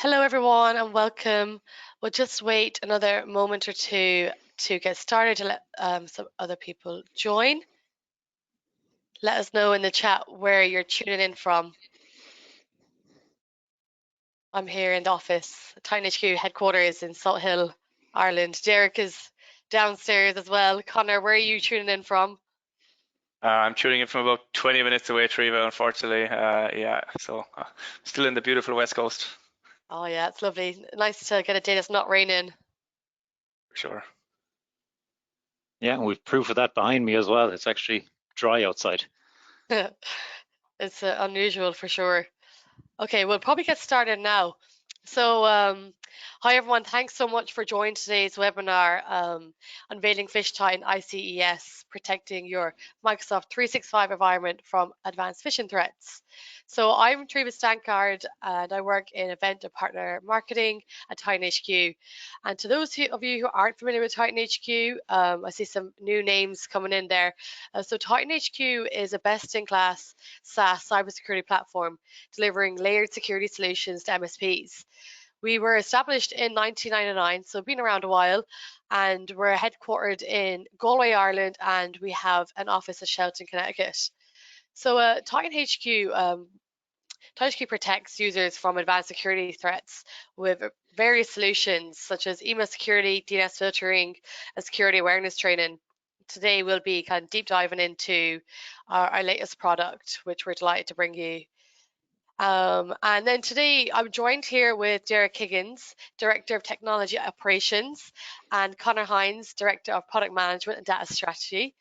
Hello, everyone, and welcome. We'll just wait another moment or two to get started to let some other people join. Let us know in the chat where you're tuning in from. I'm here in the office, Titan HQ headquarters in Salt Hill, Ireland. Derek is downstairs as well. Conor, where are you tuning in from? I'm tuning in from about 20 minutes away, Treva, unfortunately. So still in the beautiful West Coast. Oh, yeah, it's lovely. Nice to get a day that's not raining. For sure. Yeah, and we've proof of that behind me as well. It's actually dry outside. It's unusual for sure. Okay, we'll probably get started now. So, hi everyone, thanks so much for joining today's webinar, Unveiling PhishTitan ICES, Protecting Your Microsoft 365 Environment from Advanced Phishing Threats. So I'm Treva Stankard and I work in event and partner marketing at Titan HQ. And to those of you who aren't familiar with Titan HQ, I see some new names coming in there. So Titan HQ is a best-in-class SaaS cybersecurity platform delivering layered security solutions to MSPs. We were established in 1999, so been around a while, and we're headquartered in Galway, Ireland, and we have an office at Shelton, Connecticut. So Titan HQ protects users from advanced security threats with various solutions such as email security, DNS filtering, and security awareness training. Today we'll be kind of deep diving into our latest product, which we're delighted to bring you. And then today I'm joined here with Derek Higgins, Director of Technology Operations, and Conor Hynes, Director of Product Management and Data Strategy.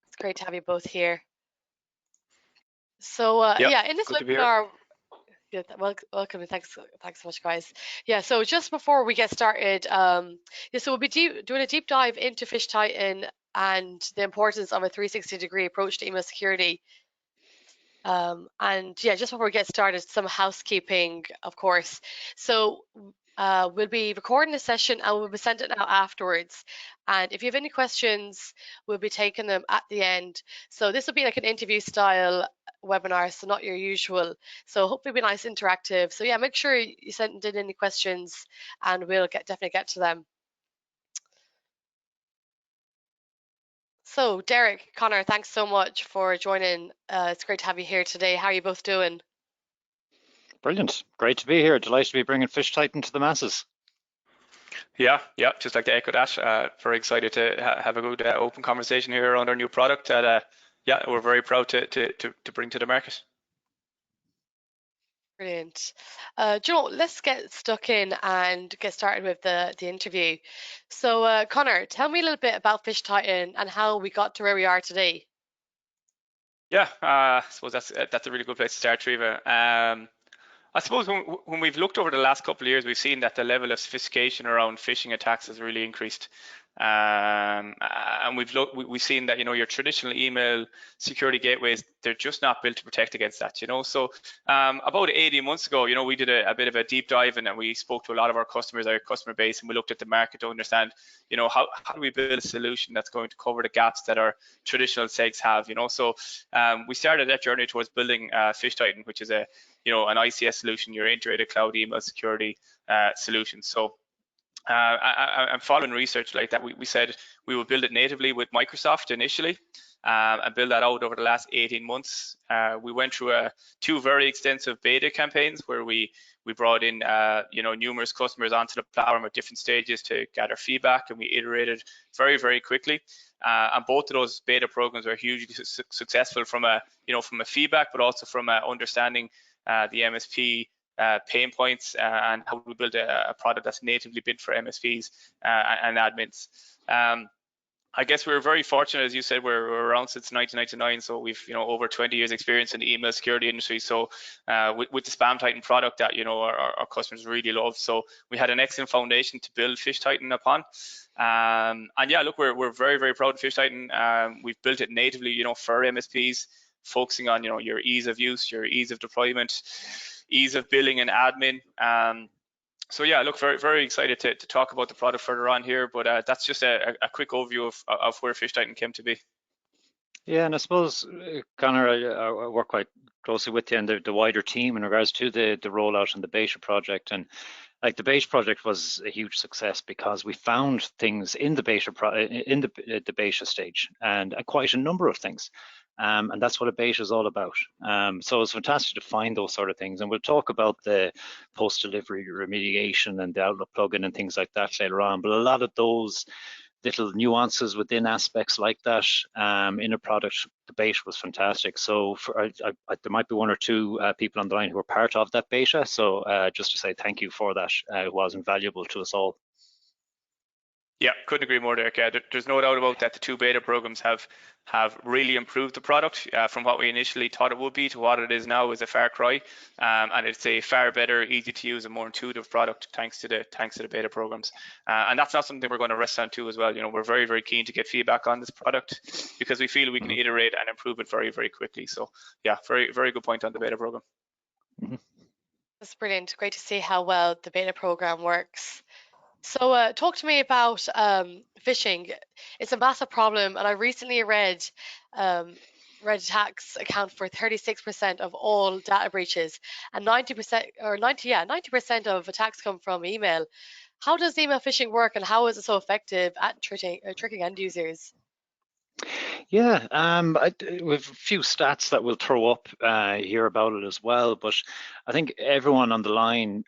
It's great to have you both here. So yeah, in this webinar, yeah, welcome and thanks so much, guys. Yeah, so just before we get started, so we'll be doing a deep dive into PhishTitan and the importance of a 360-degree approach to email security. And yeah, just before we get started, some housekeeping, of course. So we'll be recording the session and we'll be sending it out afterwards. And if you have any questions, we'll be taking them at the end. So this will be like an interview style webinar, so not your usual. So hopefully it'll be nice interactive. So yeah, make sure you send in any questions and we'll definitely get to them. So Derek, Conor, thanks so much for joining. It's great to have you here today. How are you both doing? Brilliant. Great to be here. Delighted to be bringing PhishTitan to the masses. Yeah, just like to echo that. Very excited to have a good open conversation here around our new product that yeah, we're very proud to bring to the market. Brilliant. Let's get stuck in and get started with the interview. So, Conor, tell me a little bit about PhishTitan and how we got to where we are today. Yeah, I suppose that's a really good place to start, Treva. I suppose when we've looked over the last couple of years, we've seen that the level of sophistication around phishing attacks has really increased. And we've seen that, your traditional email security gateways, they're just not built to protect against that, So about 18 months ago, we did a bit of a deep dive and we spoke to a lot of our customers, our customer base, and we looked at the market to understand, how do we build a solution that's going to cover the gaps that our traditional SEGs have, So we started that journey towards building PhishTitan, which is an ICES solution, your integrated cloud email security solution. So I'm following research like that. We said we would build it natively with Microsoft initially and build that out over the last 18 months. We went through two very extensive beta campaigns where we brought in numerous customers onto the platform at different stages to gather feedback, and we iterated very, very quickly. And both of those beta programs were hugely successful from a feedback, but also from understanding the MSP pain points and how we build a product that's natively built for MSPs and admins. I guess we're very fortunate, as you said, we're around since 1999, so we've over 20 years experience in the email security industry. So with the PhishTitan product that our customers really love, so we had an excellent foundation to build PhishTitan upon. And yeah, look, we're very, very proud of PhishTitan. We've built it natively, for MSPs, focusing on your ease of use, your ease of deployment, ease of billing and admin. So yeah, look, very, very excited to talk about the product further on here, but that's just a quick overview of where PhishTitan came to be. Yeah, and I suppose, Conor, I work quite closely with you and the wider team in regards to the rollout and the beta project. And like the beta project was a huge success because we found things in the the beta stage, and quite a number of things. And that's what a beta is all about. So it's fantastic to find those sort of things. And we'll talk about the post-delivery remediation and the Outlook plugin and things like that later on. But a lot of those little nuances within aspects like that in a product, the beta was fantastic. So there might be one or two people on the line who are part of that beta. So just to say thank you for that. It was invaluable to us all. Yeah, couldn't agree more, Derek. Yeah, there's no doubt about that. The two beta programs have really improved the product from what we initially thought it would be to what it is now is a far cry, and it's a far better, easy to use, and more intuitive product thanks to the beta programs. And that's not something we're going to rest on too as well. You know, we're very, very keen to get feedback on this product because we feel we can iterate and improve it very, very quickly. So yeah, very, very good point on the beta program. That's brilliant. Great to see how well the beta program works. So talk to me about phishing. It's a massive problem, and I recently read attacks account for 36% of all data breaches, and 90% of attacks come from email. How does email phishing work, and how is it so effective at tricking end users? Yeah, we have a few stats that we'll throw up here about it as well. But I think everyone on the line,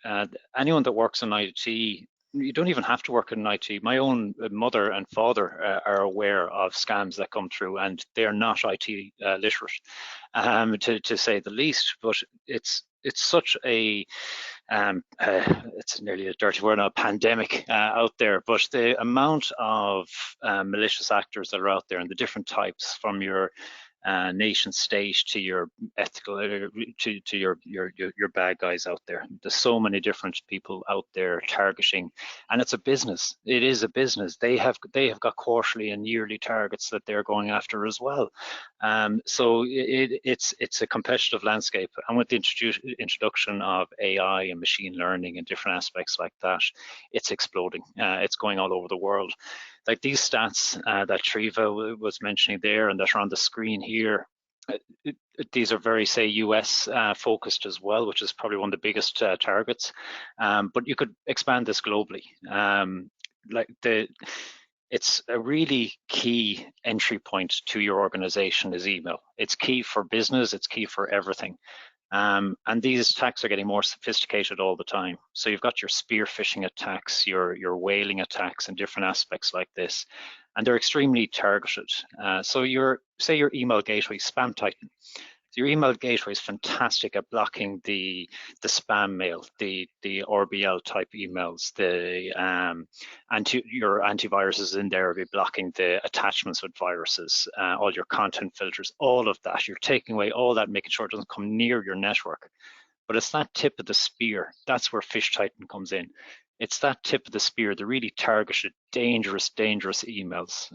anyone that works in IT, you don't even have to work in IT. My own mother and father are aware of scams that come through, and they're not IT literate, to say the least. But it's such a it's nearly a dirty word now, pandemic out there, but the amount of malicious actors that are out there and the different types, from your nation state to your ethical to your bad guys out there. There's so many different people out there targeting, and it's a business. It is a business. They have got quarterly and yearly targets that they're going after as well. So it's a competitive landscape, and with the introduction of AI and machine learning and different aspects like that, it's exploding. It's going all over the world. Like these stats that Treva was mentioning there and that are on the screen here, these are very, say, US focused as well, which is probably one of the biggest targets. But you could expand this globally. It's a really key entry point to your organization is email. It's key for business. It's key for everything. And these attacks are getting more sophisticated all the time. So you've got your spear phishing attacks, your whaling attacks, and different aspects like this, and they're extremely targeted. So say your email gateway, SpamTitan. Your email gateway is fantastic at blocking the spam mail, the RBL type emails, your antiviruses in there will be blocking the attachments with viruses, all your content filters, all of that. You're taking away all that, making sure it doesn't come near your network. But it's that tip of the spear. That's where PhishTitan comes in. It's that tip of the spear, the really targeted, dangerous emails,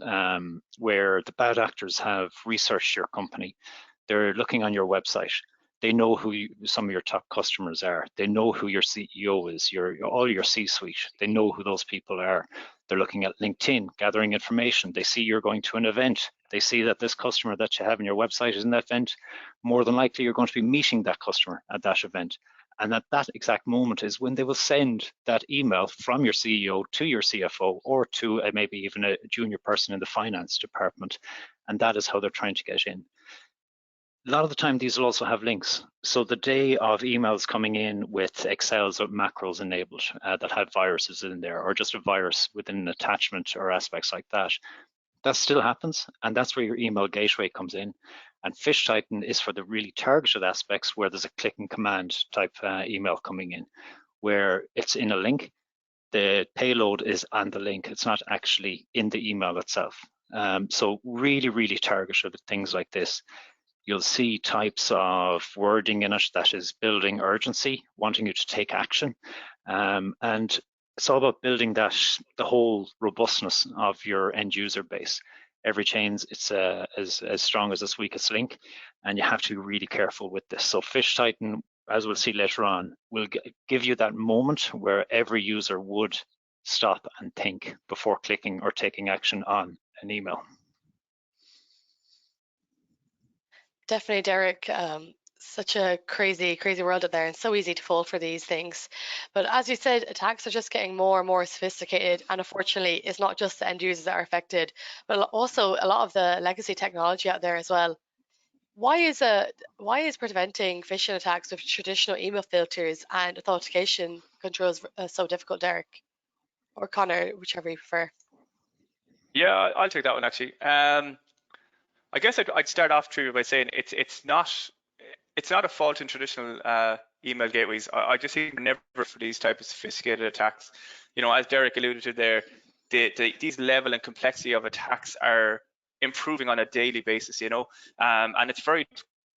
where the bad actors have researched your company. They're looking on your website. They know who some of your top customers are. They know who your CEO is, all your C-suite. They know who those people are. They're looking at LinkedIn, gathering information. They see you're going to an event. They see that this customer that you have on your website is in that event. More than likely, you're going to be meeting that customer at that event. And at that exact moment is when they will send that email from your CEO to your CFO or to maybe even a junior person in the finance department. And that is how they're trying to get in. A lot of the time, these will also have links. So the day of emails coming in with Excels or macros enabled that have viruses in there, or just a virus within an attachment or aspects like that, that still happens. And that's where your email gateway comes in. And PhishTitan is for the really targeted aspects where there's a click and command type email coming in, where it's in a link. The payload is on the link. It's not actually in the email itself. So really, really targeted at things like this. You'll see types of wording in it that is building urgency, wanting you to take action. And it's all about building the whole robustness of your end user base. Every chain it's as strong as its weakest link, and you have to be really careful with this. So PhishTitan, as we'll see later on, will give you that moment where every user would stop and think before clicking or taking action on an email. Definitely, Derek. Such a crazy, crazy world out there, and so easy to fall for these things. But as you said, attacks are just getting more and more sophisticated, and unfortunately, it's not just the end users that are affected, but also a lot of the legacy technology out there as well. Why is preventing phishing attacks with traditional email filters and authentication controls so difficult, Derek or Connor, whichever you prefer? Yeah, I'll take that one actually. I guess I'd start off too by saying it's not a fault in traditional email gateways. I just think we're never for these type of sophisticated attacks. As Derek alluded to there, these level and complexity of attacks are improving on a daily basis. And it's very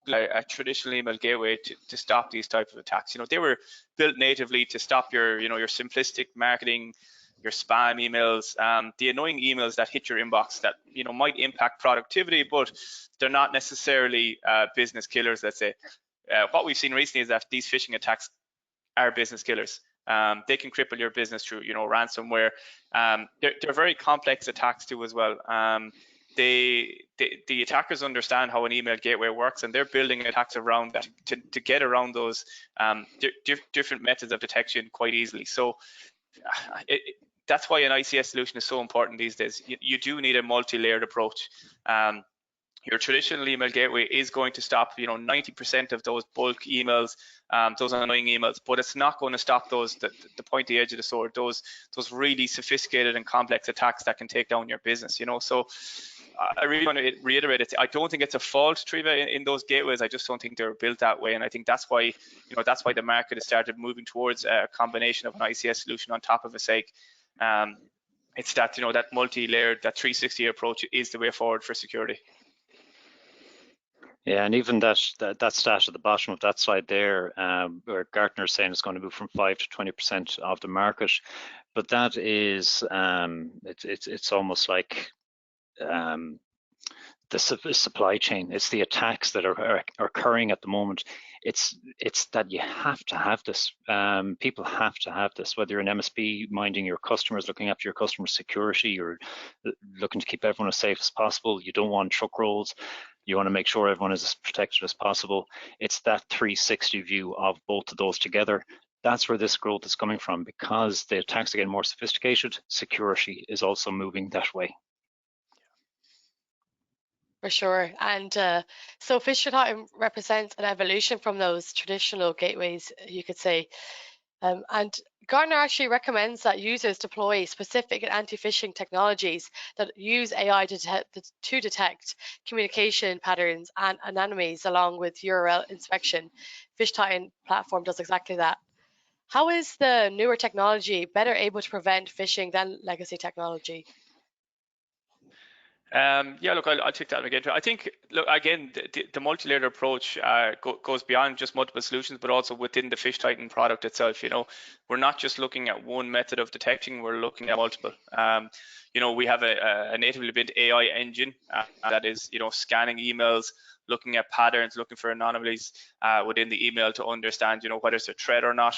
a traditional email gateway to stop these type of attacks. They were built natively to stop your simplistic marketing, your spam emails, the annoying emails that hit your inbox that might impact productivity, but they're not necessarily business killers. Let's say what we've seen recently is that these phishing attacks are business killers. They can cripple your business through ransomware. They're very complex attacks too as well. The attackers understand how an email gateway works, and they're building attacks around that to get around those different methods of detection quite easily. So that's why an ICS solution is so important these days. You do need a multi-layered approach. Your traditional email gateway is going to stop 90% of those bulk emails, those annoying emails, but it's not going to stop those the pointy edge of the sword, those really sophisticated and complex attacks that can take down your business. So I really want to reiterate it. I don't think it's a fault, Treva, in those gateways. I just don't think they're built that way, and I think that's why the market has started moving towards a combination of an ICS solution on top of a SEG. It's that that multi-layered, that 360 approach is the way forward for security. Yeah, and even that stat at the bottom of that slide there, where Gartner's saying it's going to move from 5 to 20% of the market, but that is it's almost like the supply chain. It's the attacks that are occurring at the moment. It's that you have to have this. People have to have this. Whether you're an MSP minding your customers, looking after your customer security, you're looking to keep everyone as safe as possible. You don't want truck rolls. You want to make sure everyone is as protected as possible. It's that 360 view of both of those together. That's where this growth is coming from, because the attacks are getting more sophisticated. Security is also moving that way. For sure. And so PhishTitan represents an evolution from those traditional gateways, you could say. And Gartner actually recommends that users deploy specific anti-phishing technologies that use AI to detect communication patterns and anomalies along with URL inspection. PhishTitan platform does exactly that. How is the newer technology better able to prevent phishing than legacy technology? Yeah, look, I'll take that again. I think, look, again, the multi-layered approach goes beyond just multiple solutions, but also within the PhishTitan product itself. We're not just looking at one method of detection; we're looking at multiple. We have a natively built AI engine that is, scanning emails, looking at patterns, looking for anomalies within the email to understand, whether it's a threat or not.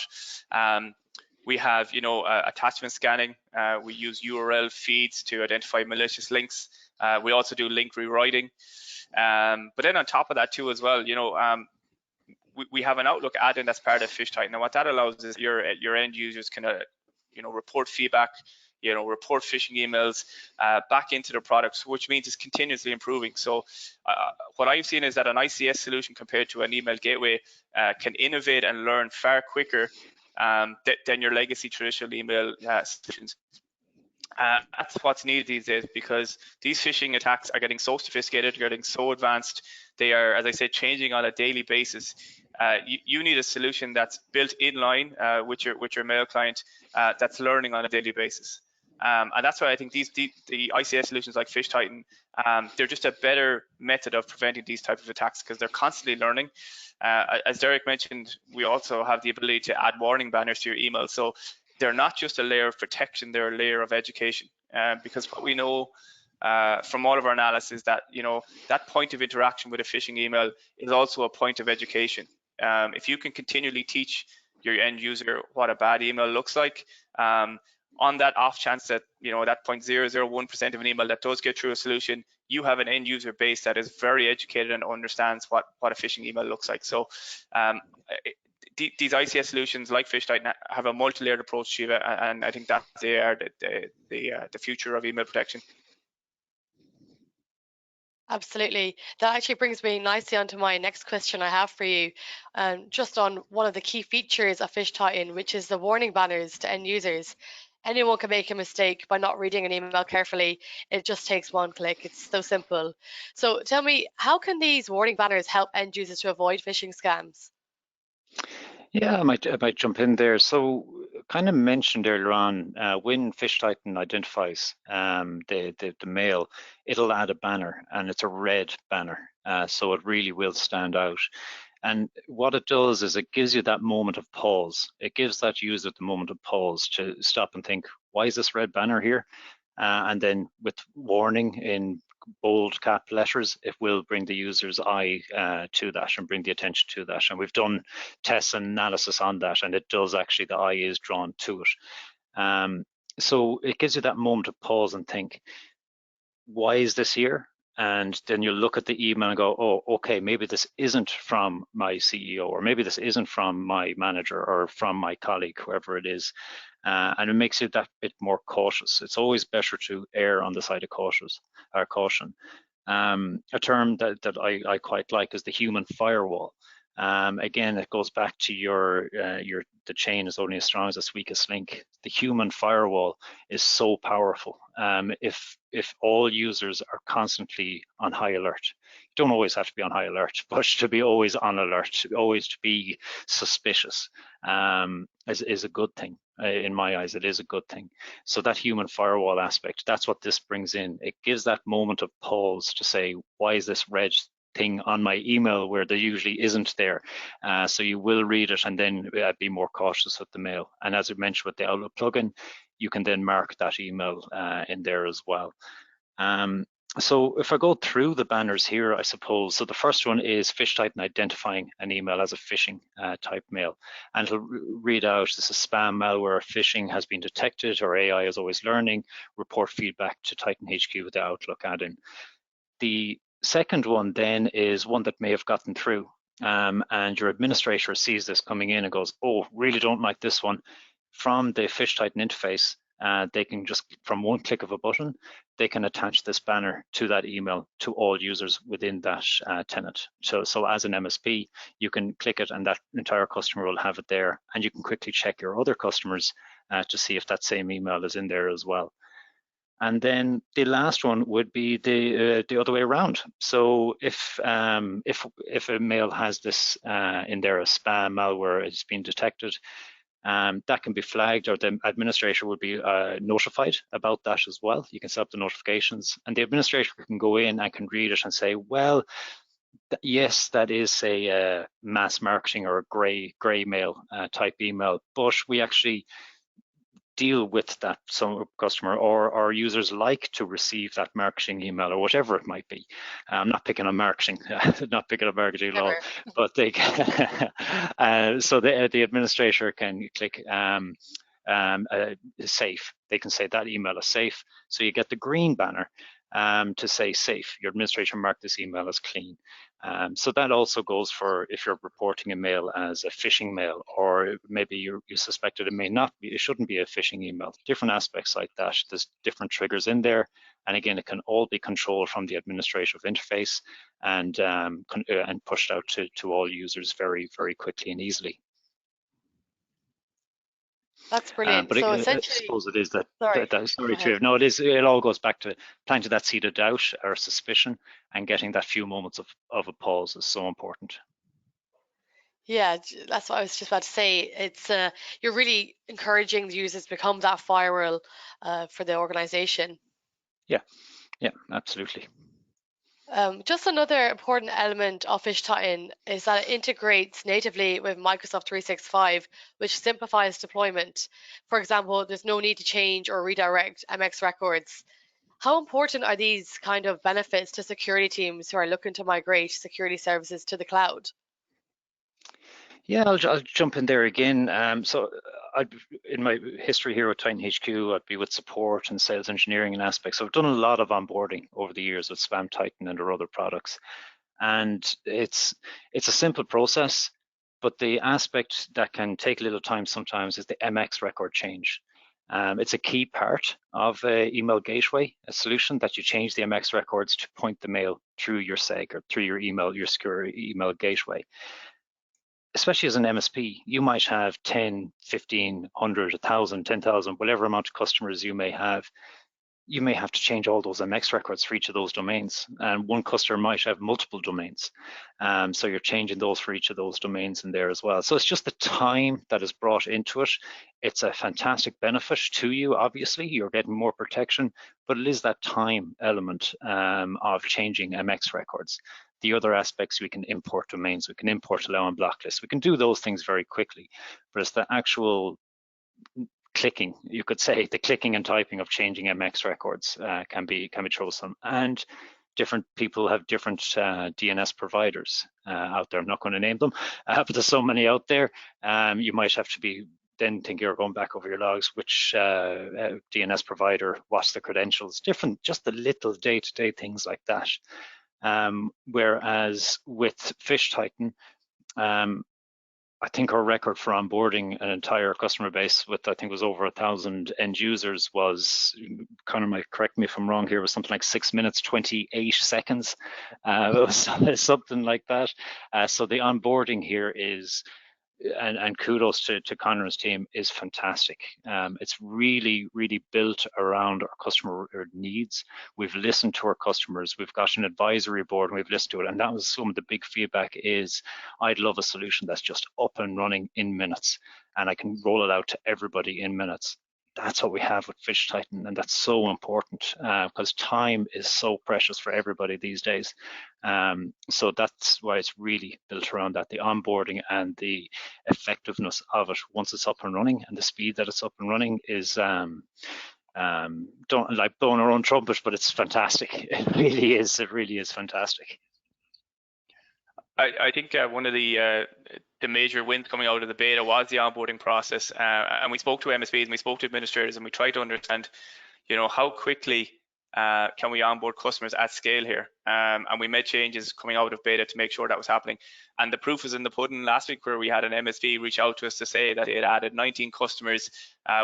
We have, attachment scanning. We use URL feeds to identify malicious links. We also do link rewriting. But then on top of that too as well, we have an Outlook add-in that's part of PhishTitan. Now what that allows is your end users can report feedback, report phishing emails back into the products, which means it's continuously improving. So what I've seen is that an ICS solution compared to an email gateway can innovate and learn far quicker than your legacy traditional email solutions. That's what's needed these days, because these phishing attacks are getting so sophisticated, getting so advanced. They are, as I said, changing on a daily basis. You need a solution that's built in line with your mail client, that's learning on a daily basis. And that's why I think the ICS solutions like PhishTitan, they're just a better method of preventing these types of attacks, because they're constantly learning. As Derek mentioned, we also have the ability to add warning banners to your email. So they're not just a layer of protection, they're a layer of education. Because what we know from all of our analysis that, that point of interaction with a phishing email is also a point of education. If you can continually teach your end user what a bad email looks like, on that off chance that, that 0.001% of an email that does get through a solution, you have an end user base that is very educated and understands what a phishing email looks like. So these ICS solutions like PhishTitan have a multi-layered approach, Shiva, and I think that they are the future of email protection. Absolutely. That actually brings me nicely onto my next question I have for you, just on one of the key features of PhishTitan, which is the warning banners to end users. Anyone can make a mistake by not reading an email carefully. It just takes one click. It's so simple. So tell me, how can these warning banners help end users to avoid phishing scams? Yeah, I might jump in there. So, kind of mentioned earlier on, when PhishTitan identifies the mail, it'll add a banner, and it's a red banner, so it really will stand out. And what it does is it gives you that moment of pause. It gives that user the moment of pause to stop and think, why is this red banner here? And then with warning in bold cap letters, it will bring the user's eye to that and bring the attention to that. And we've done tests and analysis on that, and it does actually, the eye is drawn to it. So it gives you that moment of pause and think, why is this here? And then you look at the email and go, oh, okay, maybe this isn't from my CEO, or maybe this isn't from my manager or from my colleague, whoever it is. And it makes you that bit more cautious. It's always better to err on the side of caution. A term that I quite like is the human firewall. Again, it goes back to the chain is only as strong as its weakest link. The human firewall is so powerful. If all users are constantly on high alert, you don't always have to be on high alert, but to be always on alert, always to be suspicious, is a good thing. In my eyes, it is a good thing. So that human firewall aspect, that's what this brings in. It gives that moment of pause to say, why is this red thing on my email where there usually isn't there? So you will read it and then be more cautious with the mail. And as I mentioned with the Outlook plugin, you can then mark that email in there as well. So if I go through the banners here, I suppose, so the first one is PhishTitan identifying an email as a phishing type mail. And it'll read out, this is spam, malware, phishing has been detected, or AI is always learning, report feedback to Titan HQ with the Outlook add-in. The second one then is one that may have gotten through, and your administrator sees this coming in and goes, oh, really don't like this one. From the PhishTitan interface, they can just, from one click of a button, they can attach this banner to that email to all users within that tenant. So as an MSP, you can click it and that entire customer will have it there, and you can quickly check your other customers to see if that same email is in there as well. And then the last one would be the other way around. So if a mail has this in there, a spam, malware, it's been detected, that can be flagged, or the administrator will be notified about that as well. You can set up the notifications, and the administrator can go in and can read it and say, well, yes, that is a mass marketing or a gray mail type email, but we actually deal with that some customer, or our users like to receive that marketing email or whatever it might be. I'm not picking on marketing, not picking on marketing at all, but they so the administrator can click safe. They can say that email is safe. So you get the green banner to say safe. Your administrator marked this email as clean. So that also goes for if you're reporting a mail as a phishing mail, or maybe you suspected it may not be, it shouldn't be a phishing email. Different aspects like that. There's different triggers in there, and again, it can all be controlled from the administrative interface and pushed out to all users very, very quickly and easily. That's brilliant. But So I essentially, suppose it is that. sorry, Sorry, no, it is. It all goes back to planting that seed of doubt or suspicion, and getting that few moments of a pause is so important. Yeah, that's what I was just about to say. It's you're really encouraging the users to become that firewall for the organization. Yeah, absolutely. Just another important element of PhishTitan is that it integrates natively with Microsoft 365, which simplifies deployment. For example, there's no need to change or redirect MX records. How important are these kind of benefits to security teams who are looking to migrate security services to the cloud? Yeah, I'll jump in there again. In my history here with Titan HQ, I'd be with support and sales engineering and aspects. So I've done a lot of onboarding over the years with Spam Titan and our other products. And it's a simple process, but the aspect that can take a little time sometimes is the MX record change. It's a key part of email gateway, a solution that you change the MX records to point the mail through your SEG or through your email, your secure email gateway. Especially as an MSP, you might have 10, 15, 100, 1,000, 10,000, whatever amount of customers you may have. You may have to change all those MX records for each of those domains. And one customer might have multiple domains. So you're changing those for each of those domains in there as well. So it's just the time that is brought into it. It's a fantastic benefit to you, obviously. You're getting more protection, but it is that time element of changing MX records. The other aspects, we can import domains, we can import allow and blocklists. We can do those things very quickly, but it's the actual clicking, you could say, the clicking and typing of changing MX records can be troublesome. And different people have different DNS providers out there. I'm not going to name them, but there's so many out there. You might have to be then think you're going back over your logs, which DNS provider, what's the credentials, different, just the little day-to-day things like that. Whereas with PhishTitan, I think our record for onboarding an entire customer base with, I think it was over 1,000 end users was, Conor might correct me if I'm wrong here, was something like 6 minutes, 28 seconds. It was something like that. So the onboarding here is, and kudos to Conor's team, is fantastic. It's really, really built around our customer needs. We've listened to our customers. We've got an advisory board and we've listened to it. And that was some of the big feedback is, I'd love a solution that's just up and running in minutes and I can roll it out to everybody in minutes. That's what we have with PhishTitan, and that's so important because time is so precious for everybody these days. So that's why it's really built around that, the onboarding and the effectiveness of it once it's up and running, and the speed that it's up and running is don't like blowing our own trumpet, but it's fantastic. It really is. It really is fantastic. I think one of the major wins coming out of the beta was the onboarding process, and we spoke to MSPs and we spoke to administrators and we tried to understand, how quickly can we onboard customers at scale here, and we made changes coming out of beta to make sure that was happening. And the proof was in the pudding last week, where we had an MSP reach out to us to say that it added 19 customers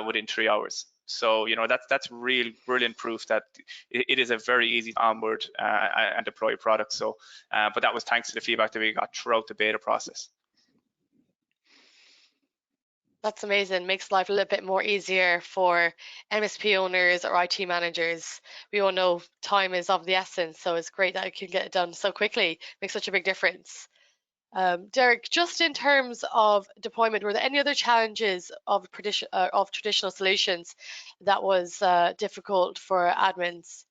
within 3 hours. So that's real brilliant proof that it is a very easy to onboard and deploy product. So, but that was thanks to the feedback that we got throughout the beta process. That's amazing. Makes life a little bit more easier for MSP owners or IT managers. We all know time is of the essence, so it's great that you can get it done so quickly. Makes such a big difference. Derek, just in terms of deployment, were there any other challenges of traditional solutions that was difficult for admins?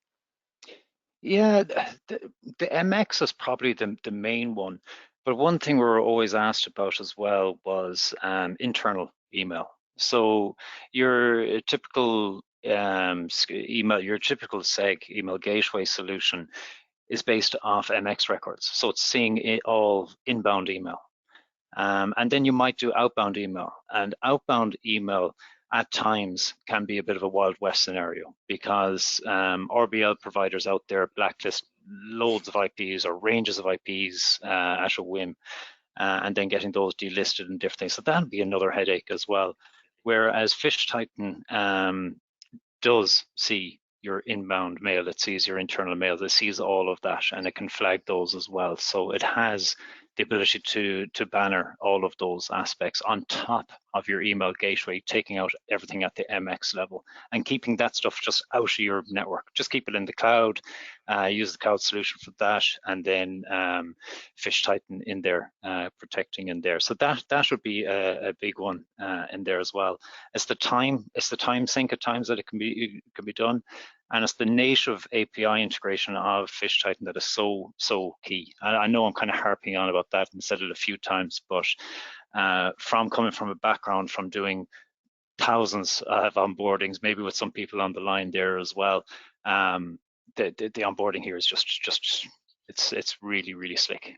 Yeah, the MX is probably the main one. But one thing we were always asked about as well was internal email. So your typical email, your typical SEG email gateway solution is based off MX records. So it's seeing it all inbound email. And then you might do outbound email. And outbound email at times can be a bit of a Wild West scenario because RBL providers out there blacklist loads of IPs or ranges of IPs at a whim, and then getting those delisted and different things. So that'd be another headache as well. Whereas PhishTitan does see your inbound mail, it sees your internal mail, it sees all of that, and it can flag those as well. So it has the ability to banner all of those aspects on top of your email gateway, taking out everything at the MX level and keeping that stuff just out of your network. Just keep it in the cloud, use the cloud solution for that, and then PhishTitan in there, protecting in there. So that would be a big one in there as well. It's the time sink at times that it can be done. And it's the native API integration of PhishTitan that is so key. I know I'm kind of harping on about that and said it a few times, but from coming from a background from doing thousands of onboardings, maybe with some people on the line there as well, the onboarding here is just it's really, really slick.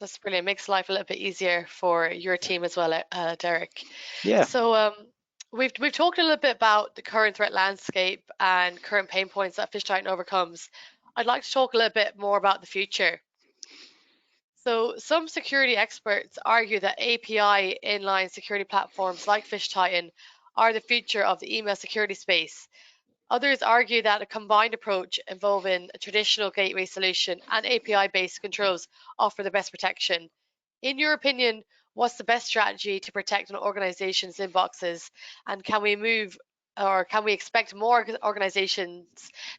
That's brilliant. Makes life a little bit easier for your team as well, Derek. Yeah. So we've talked a little bit about the current threat landscape and current pain points that PhishTitan overcomes. I'd like to talk a little bit more about the future. So some security experts argue that API inline security platforms like PhishTitan are the future of the email security space. Others argue that a combined approach involving a traditional gateway solution and API-based controls offer the best protection. In your opinion, what's the best strategy to protect an organization's inboxes? And can we expect more organizations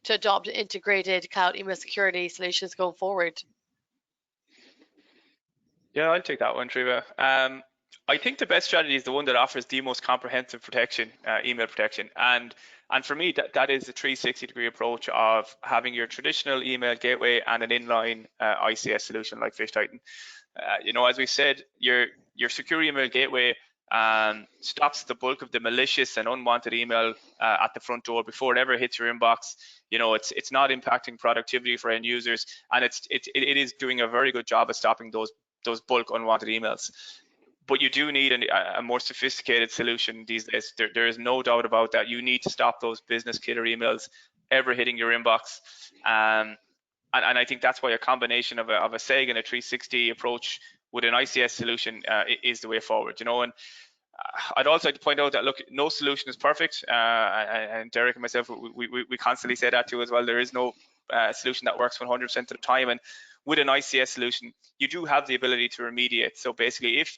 to adopt integrated cloud email security solutions going forward? Yeah, I'll take that one, Triva. I think the best strategy is the one that offers the most comprehensive protection, email protection, and for me that is a 360-degree approach of having your traditional email gateway and an inline ICS solution like PhishTitan. As we said, your secure email gateway stops the bulk of the malicious and unwanted email at the front door before it ever hits your inbox. It's not impacting productivity for end users, and it is doing a very good job of stopping those bulk unwanted emails. But you do need a more sophisticated solution these days. There is no doubt about that. You need to stop those business killer emails ever hitting your inbox. And I think that's why a combination of a SEG and a 360 approach with an ICS solution is the way forward. And I'd also like to point out that, look, no solution is perfect. And Derek and myself, we constantly say that too as well. There is no solution that works 100% of the time. And with an ICS solution, you do have the ability to remediate. So basically, if,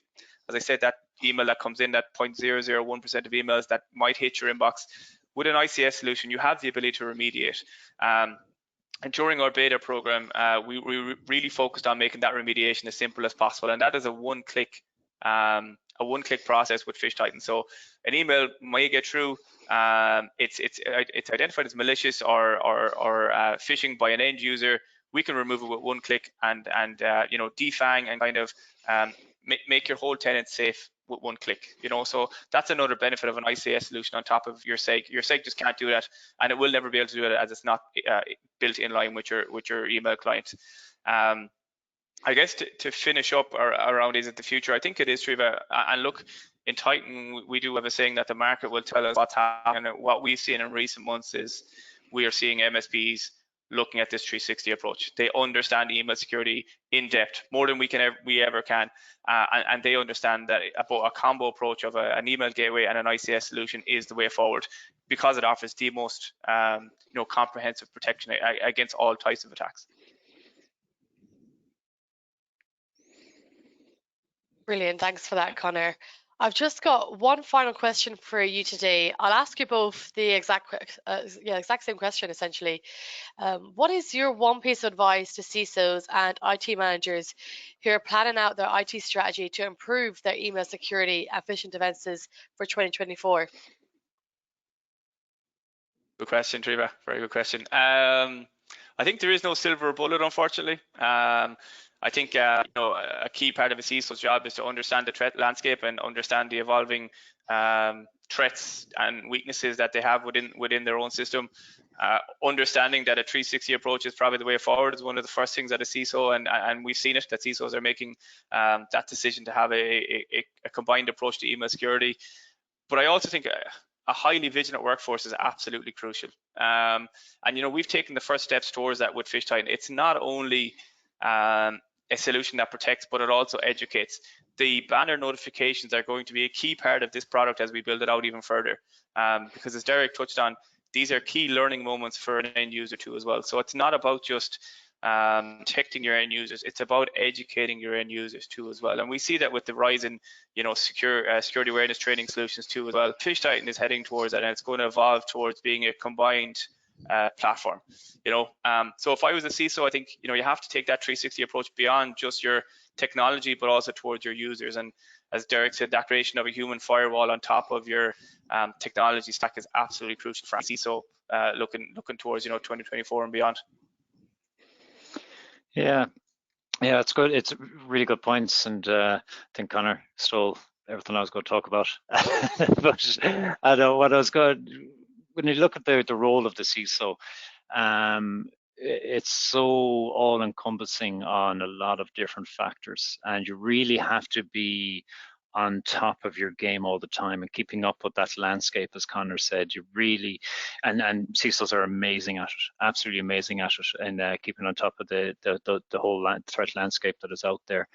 as I said, that email that comes in, that 0.001% of emails that might hit your inbox, with an ICS solution, you have the ability to remediate. And during our beta program, we really focused on making that remediation as simple as possible, and that is a one-click process with PhishTitan. So an email might get through, it's identified as malicious or phishing by an end user. We can remove it with one click and defang and kind of make your whole tenant safe with one click. So that's another benefit of an ICS solution on top of your SEG. Your SEG just can't do that, and it will never be able to do it as it's not built in line with your email client. I guess to finish up around is it the future? I think it is, Triva. And look, in Titan, we do have a saying that the market will tell us what's happening. And what we've seen in recent months is we are seeing MSPs looking at this 360 approach. They understand email security in depth more than we ever can, and they understand that a combo approach of an email gateway and an ICS solution is the way forward because it offers the most comprehensive protection against all types of attacks. Brilliant. Thanks for that, Conor. I've just got one final question for you today. I'll ask you both the exact same question, essentially. What is your one piece of advice to CISOs and IT managers who are planning out their IT strategy to improve their email security and phishing defenses for 2024? Good question, Triva. Very good question. I think there is no silver bullet, unfortunately. I think a key part of a CISO's job is to understand the threat landscape and understand the evolving threats and weaknesses that they have within their own system. Understanding that a 360 approach is probably the way forward is one of the first things that a CISO, and we've seen it, that CISOs are making that decision to have a combined approach to email security. But I also think a highly vigilant workforce is absolutely crucial. And we've taken the first steps towards that with PhishTitan. It's not only a solution that protects, but it also educates. The banner notifications are going to be a key part of this product as we build it out even further, because as Derek touched on, these are key learning moments for an end user too as well. So it's not about just protecting your end users, it's about educating your end users too as well. And we see that with the rise in security awareness training solutions too as well. PhishTitan is heading towards that, and it's going to evolve towards being a combined platform. So if I was a CISO, I think you have to take that 360 approach beyond just your technology, but also towards your users. And as Derek said, that creation of a human firewall on top of your technology stack is absolutely crucial for a CISO looking towards 2024 and beyond. Yeah, it's good. It's really good points, and I think Conor stole everything I was going to talk about. But I know what I was going. When you look at the role of the CISO, it's so all encompassing on a lot of different factors, and you really have to be on top of your game all the time and keeping up with that landscape, as Conor said. You really, and CISOs are amazing at it, absolutely amazing at it, and keeping on top of the whole threat landscape that is out there.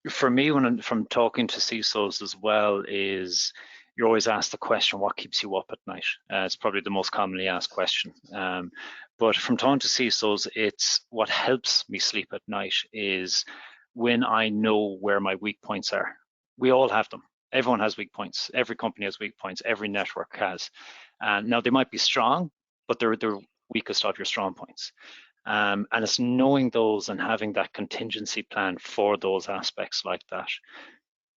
For me, from talking to CISOs as well, is you're always asked the question, what keeps you up at night? It's probably the most commonly asked question. But from talking to CISOs, it's what helps me sleep at night is when I know where my weak points are. We all have them. Everyone has weak points. Every company has weak points. Every network has. Now they might be strong, but they're weakest of your strong points. And it's knowing those and having that contingency plan for those aspects like that.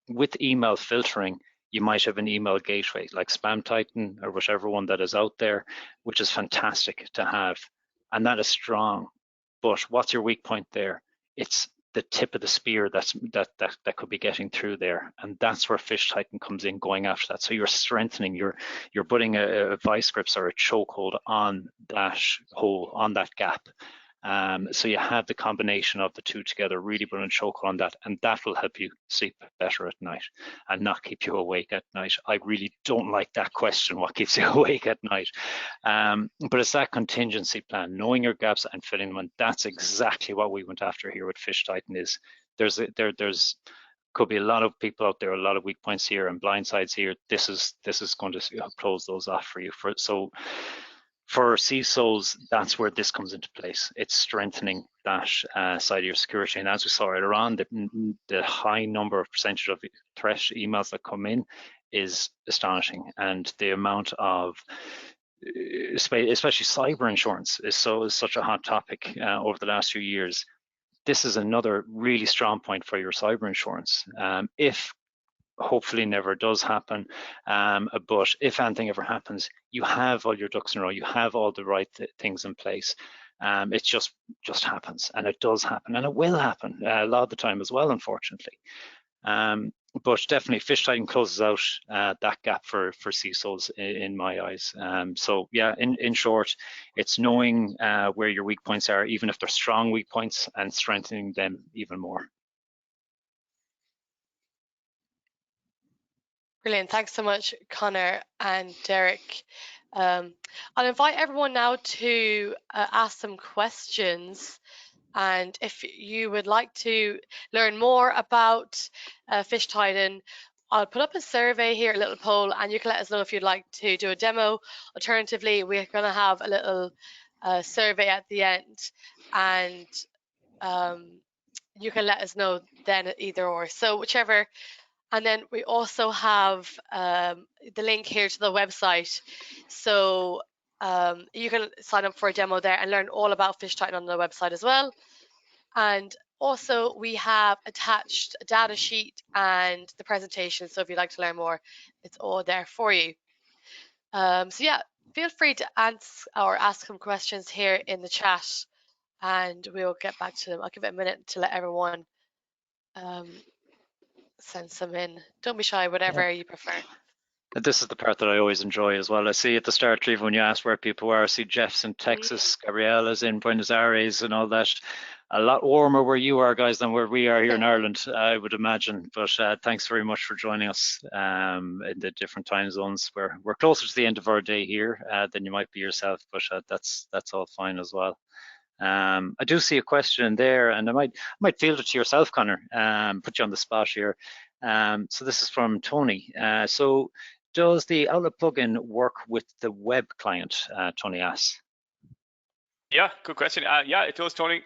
With email filtering, you might have an email gateway like SpamTitan or whichever one that is out there, which is fantastic to have. And that is strong. But what's your weak point there? It's the tip of the spear that could be getting through there, and that's where PhishTitan comes in, going after that. So you're strengthening, you're putting a vice grips or a chokehold on that hole, on that gap. So you have the combination of the two together, really putting a chokehold on that, and that will help you sleep better at night and not keep you awake at night. I really don't like that question, what keeps you awake at night? But it's that contingency plan, knowing your gaps and filling them, and that's exactly what we went after here with PhishTitan. Is there's could be a lot of people out there, a lot of weak points here and blind sides here. This is going to close those off for you. For CISOs, that's where this comes into place. It's strengthening that side of your security. And as we saw earlier on, the high number of percentage of threat emails that come in is astonishing. And the amount of, especially cyber insurance, is such a hot topic over the last few years. This is another really strong point for your cyber insurance. If hopefully never does happen, but if anything ever happens, you have all your ducks in a row, you have all the right things in place. It just happens, and it does happen, and it will happen a lot of the time as well, unfortunately. But definitely PhishTitan closes out that gap for CISOs in my eyes. So yeah, in short, it's knowing where your weak points are, even if they're strong weak points, and strengthening them even more. Brilliant. Thanks so much, Conor and Derek. I'll invite everyone now to ask some questions. And if you would like to learn more about PhishTitan, I'll put up a survey here, a little poll, and you can let us know if you'd like to do a demo. Alternatively, we're going to have a little survey at the end, and you can let us know then either or. So whichever. And then we also have the link here to the website. So you can sign up for a demo there and learn all about PhishTitan on the website as well. And also we have attached a data sheet and the presentation. So if you'd like to learn more, it's all there for you. So yeah, feel free to ask some questions here in the chat, and we'll get back to them. I'll give it a minute to let everyone send some in. Don't be shy, whatever you prefer. This is the part that I always enjoy as well. I see at the start, even when you ask where people are, I see Jeff's in Texas, Gabriella's in Buenos Aires and all that. A lot warmer where you are, guys, than where we are here in Ireland, I would imagine. But thanks very much for joining us in the different time zones. We're closer to the end of our day here than you might be yourself, but that's all fine as well. I do see a question there, and I might field it to yourself, Conor, put you on the spot here. So this is from Tony. So does the Outlook plugin work with the web client? Tony asks. Yeah, good question. Yeah, it does, Tony.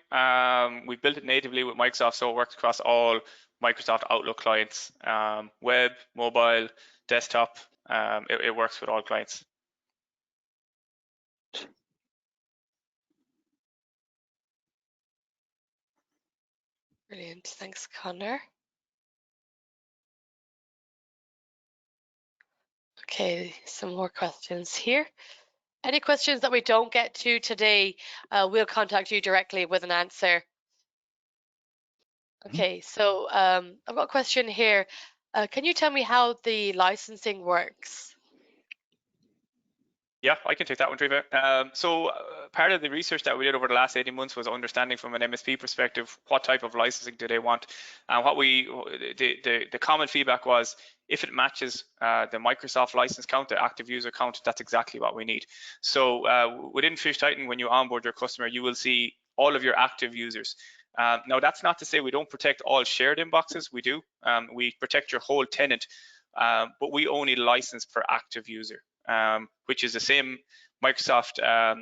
We built it natively with Microsoft, so it works across all Microsoft Outlook clients, web, mobile, desktop. It works with all clients. Brilliant. Thanks, Conor. Okay, some more questions here. Any questions that we don't get to today, we'll contact you directly with an answer. Okay, so I've got a question here. Can you tell me how the licensing works? Yeah, I can take that one, Treva. Part of the research that we did over the last 18 months was understanding from an MSP perspective what type of licensing do they want. And the common feedback was if it matches the Microsoft license count, the active user count, that's exactly what we need. So within PhishTitan, when you onboard your customer, you will see all of your active users. Now, that's not to say we don't protect all shared inboxes. We do. We protect your whole tenant, but we only license per active user. Which is the same Microsoft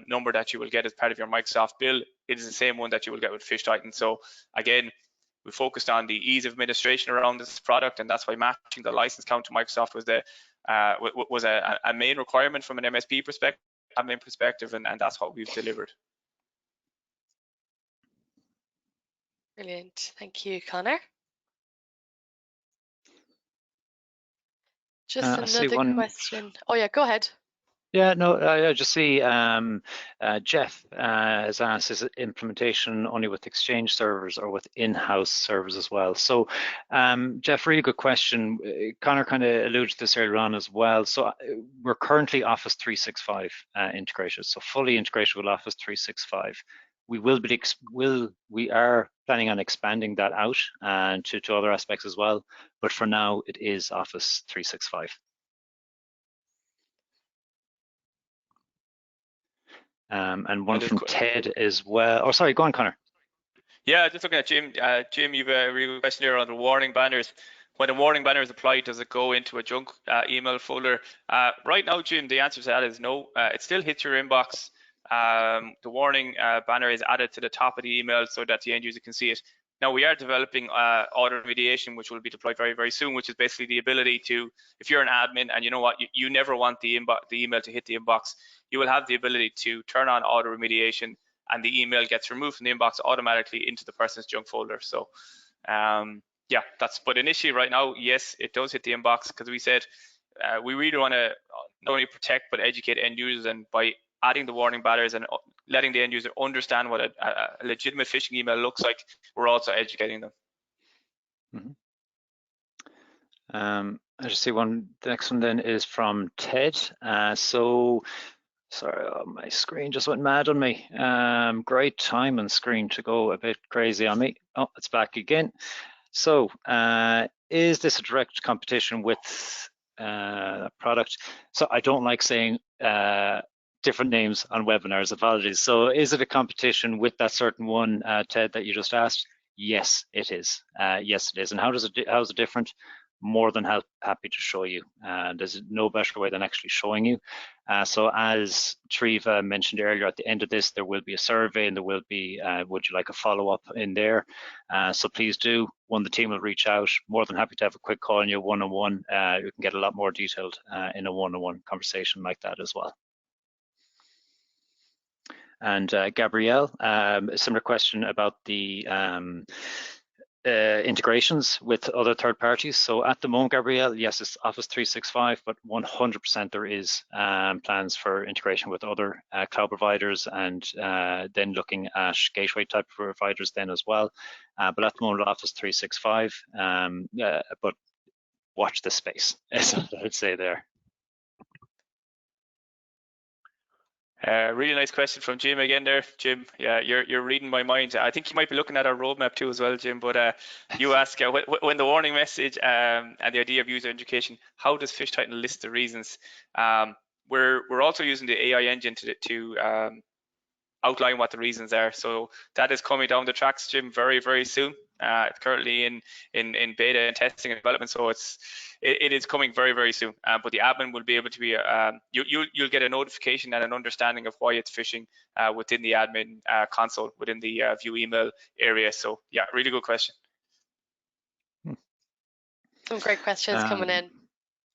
number that you will get as part of your Microsoft bill. It is the same one that you will get with PhishTitan. So again, we focused on the ease of administration around this product, and that's why matching the license count to Microsoft was a main requirement from an MSP perspective, admin perspective, and that's what we've delivered. Brilliant. Thank you, Conor. Just another question. Oh yeah, go ahead. Yeah, no, I just see Jeff has asked, is it implementation only with Exchange servers or with in-house servers as well? So Jeff, really good question. Conor kind of alluded to this earlier on as well. So we're currently Office 365 integrated, so fully integrated with Office 365. We are planning on expanding that out to other aspects as well, but for now it is Office 365. And one from Ted as well. Oh, sorry, go on, Conor. Yeah, just looking at Jim. Jim, you've a really good question here on the warning banners. When a warning banner is applied, does it go into a junk email folder? Right now, Jim, the answer to that is no. It still hits your inbox. The warning banner is added to the top of the email so that the end user can see it. Now, we are developing auto remediation, which will be deployed very, very soon, which is basically the ability to, if you're an admin and you know what, you never want the email to hit the inbox, you will have the ability to turn on auto remediation and the email gets removed from the inbox automatically into the person's junk folder. So yeah, but initially right now, yes, it does hit the inbox because we said we really want to not only protect but educate end users, and by adding the warning banners and letting the end user understand what a legitimate phishing email looks like, we're also educating them. Mm-hmm. I just see one. The next one then is from Ted. Sorry, my screen just went mad on me. Great time on screen to go a bit crazy on me. Oh, it's back again. So is this a direct competition with product? So I don't like saying different names on webinars, apologies. So is it a competition with that certain one, Ted, that you just asked? Yes, it is. Yes, it is. And how is it different? More than happy to show you. There's no better way than actually showing you. So as Treva mentioned earlier, at the end of this, there will be a survey and there will be, would you like a follow-up in there? So please do. The team will reach out. More than happy to have a quick call on you one-on-one. You can get a lot more detailed in a one-on-one conversation like that as well. And Gabrielle, a similar question about the integrations with other third parties. So at the moment, Gabrielle, yes, it's Office 365, but 100% there is plans for integration with other cloud providers, and then looking at gateway type providers then as well. But at the moment, Office 365, but watch this space, is what I'd say there. Really nice question from Jim again there. Jim, yeah, you're reading my mind. I think you might be looking at our roadmap too as well, Jim, but you ask when the warning message and the idea of user education, how does PhishTitan list the reasons? We're also using the AI engine to outline what the reasons are. So that is coming down the tracks, Jim, very, very soon. It's currently in beta and testing and development, so it is coming very, very soon. But the admin will be able to be you'll get a notification and an understanding of why it's phishing within the admin console within the view email area. So yeah, really good question. Some great questions coming in.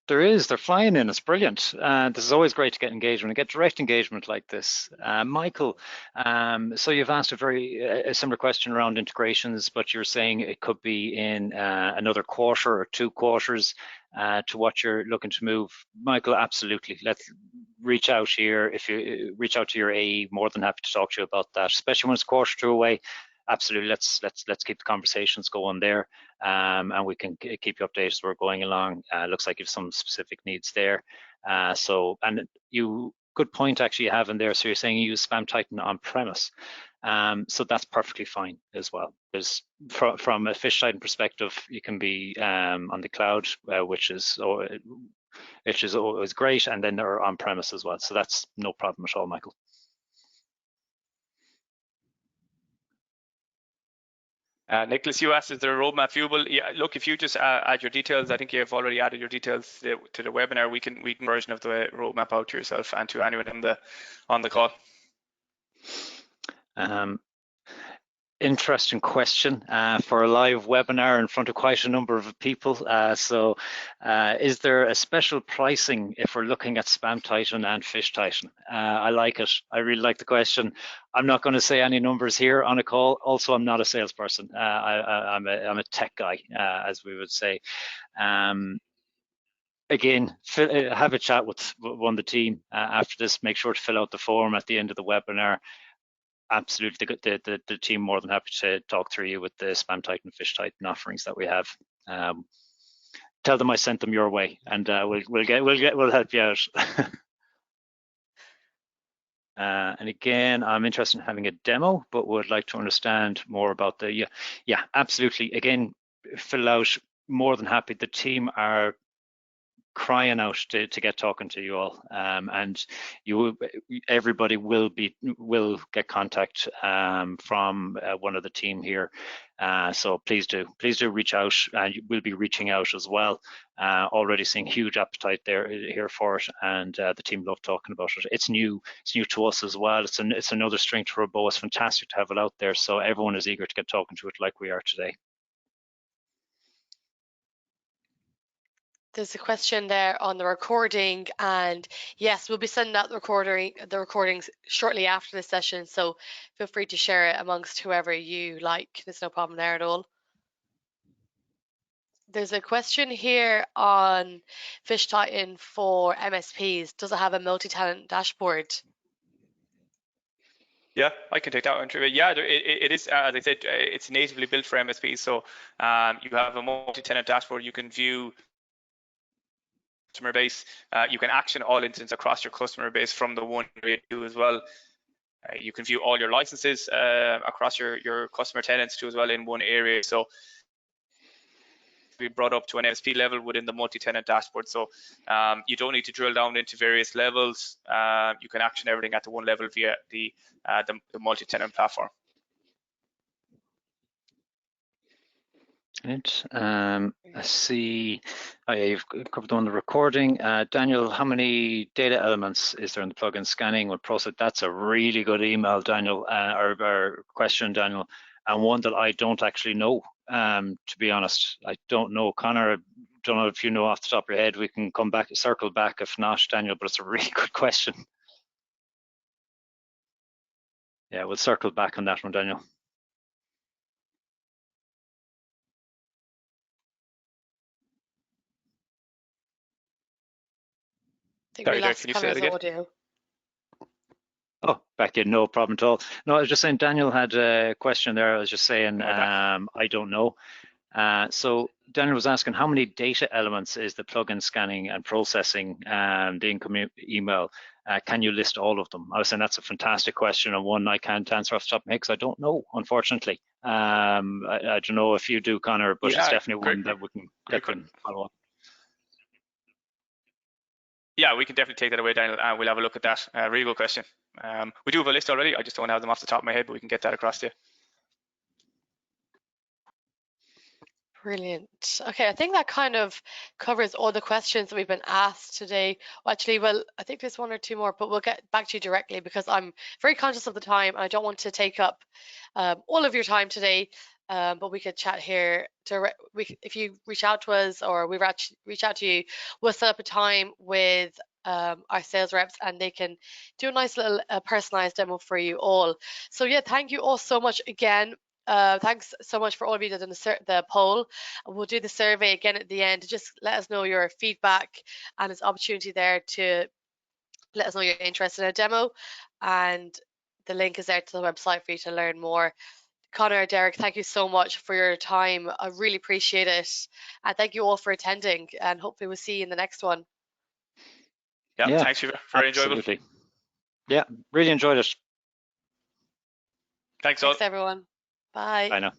They're flying in, it's brilliant. This is always great to get engagement and get direct engagement like this. Michael, so you've asked a similar question around integrations, but you're saying it could be in another quarter or 2 quarters to what you're looking to move. Michael, absolutely. Let's reach out here. If you reach out to your AE, more than happy to talk to you about that, especially when it's quarter 2 away. Absolutely, let's keep the conversations going there, and we can keep you updated as we're going along. Looks like you have some specific needs there. And you good point actually you have in there. So you're saying you use PhishTitan on premise. So that's perfectly fine as well. Because from a PhishTitan perspective, you can be on the cloud, which is always great, and then they're on premise as well. So that's no problem at all, Michael. Nicholas, you asked, is there a roadmap viewable? Yeah, look, if you just add your details, I think you've already added your details to the webinar. We can version of the roadmap out to yourself and to anyone on the call. Interesting question for a live webinar in front of quite a number of people. Is there a special pricing if we're looking at PhishTitan and PhishTitan? I like it. I really like the question. I'm not going to say any numbers here on a call. Also, I'm not a salesperson. I'm a tech guy, as we would say. Again, have a chat with one of the team after this. Make sure to fill out the form at the end of the webinar. Absolutely, the team more than happy to talk through you with the PhishTitan, PhishTitan offerings that we have. Tell them I sent them your way, and we'll help you out. And again, I'm interested in having a demo, but would like to understand more about the yeah, absolutely. Again, fill out. More than happy. The team are crying out to get talking to you all, and everybody will get contact from one of the team here. So please do reach out, and we'll be reaching out as well. Already seeing huge appetite here for it, and the team love talking about it. It's new to us as well. It's another strength for a bow. It's fantastic to have it out there, so everyone is eager to get talking to it like we are today. There's a question there on the recording, and yes, we'll be sending out the recordings shortly after the session, so feel free to share it amongst whoever you like. There's no problem there at all. There's a question here on PhishTitan for MSPs. Does it have a multi-tenant dashboard? Yeah, I can take that one. Yeah, it is, as I said, it's natively built for MSPs. So you have a multi-tenant dashboard. You can view customer base. You can action all incidents across your customer base from the one area too as well. You can view all your licenses across your customer tenants too as well in one area. So be brought up to an MSP level within the multi-tenant dashboard. So you don't need to drill down into various levels. You can action everything at the one level via the multi-tenant platform. Right. Let's see. Oh, yeah, you've covered on the recording. Daniel, how many data elements is there in the plugin scanning with process? That's a really good email, Daniel, or question, Daniel, and one that I don't actually know. To be honest, I don't know. Conor, I don't know if you know off the top of your head. We can circle back if not, Daniel, but it's a really good question. Yeah, we'll circle back on that one, Daniel. I think we lost Conor's audio. Oh, back in, no problem at all. No, I was just saying Daniel had a question there. I was just saying I don't know. So Daniel was asking how many data elements is the plugin scanning and processing the incoming email? Can you list all of them? I was saying that's a fantastic question and one I can't answer off the top of my head because I don't know, unfortunately. I don't know if you do, Conor, but it's definitely one that we can get to follow up. Yeah, we can definitely take that away, Daniel, and we'll have a look at that. Really good question. We do have a list already. I just don't have them off the top of my head, but we can get that across to you. Brilliant. Okay, I think that kind of covers all the questions that we've been asked today. Actually, well, I think there's one or two more, but we'll get back to you directly because I'm very conscious of the time and I don't want to take up all of your time today. But we could chat here. If you reach out to us or we reach out to you, we'll set up a time with our sales reps and they can do a nice little personalized demo for you all. So yeah, thank you all so much again. Thanks so much for all of you that done the poll. We'll do the survey again at the end to just let us know your feedback, and there's opportunity there to let us know you're interested in a demo, and the link is there to the website for you to learn more. Conor, Derek, thank you so much for your time. I really appreciate it, and thank you all for attending, and hopefully we'll see you in the next one. Yeah, thanks, very enjoyable. Yeah, really enjoyed it. Thanks all. Thanks, everyone. Bye. Bye now.